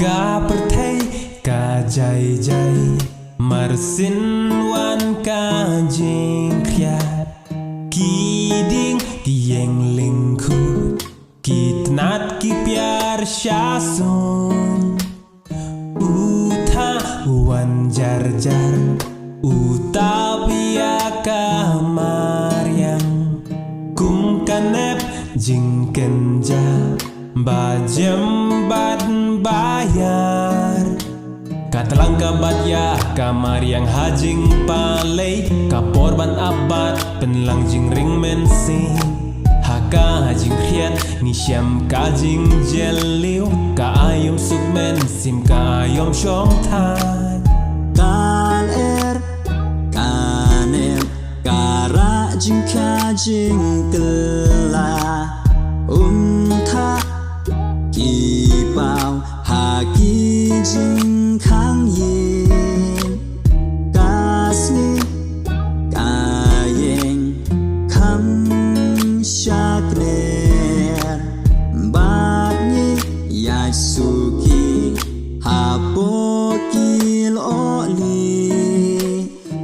Ka perthai ka jai marsin wan ka jing khiat ki ding ki yeng ling khut ki tnat ki pyar sha sun utha wan jar utapia ka maryam kum kanep jing kenja bajem bad bayar katalang kabat ya kamar yang hajing palay kaporban abad penlang jing ring mensi haka hajing khiat ni syam kajing jeliu ka ayom sukmen sim ka ayom shong thai kan kanem kara jing kajing kela tha ki bao ha ki jing khang yin kasni kayeng kham shakner bab ni yasuki hapo kil oli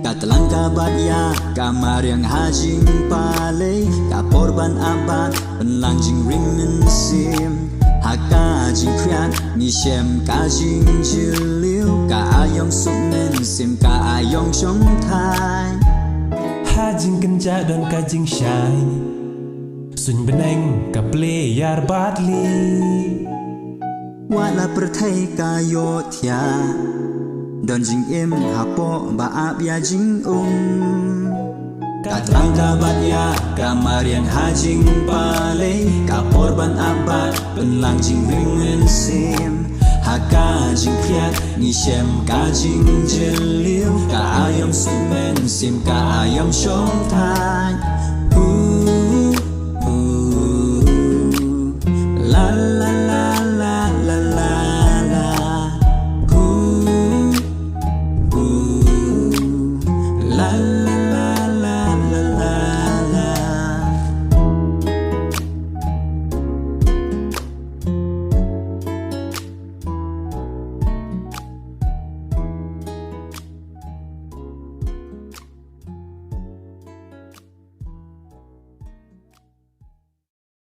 katalang kabat ya kamar yang hajing palay kaporban abad penlanjing ring mensim haka jing khiat ni shem ka jing jiliu ka ayong sukmen sim ka ayong shong thai hajing kenja dan kajing syai sun beneng ka pleyar badli wala perthai ka yo thia don jing em hapo ba ap ya jing Katalang kabat ya kamar yang hajing palay kaporban abad penlang jing ringen sim haka jing khiat ni shem ka jing jeliu ka ayom sukmen sim ka ayom shong thai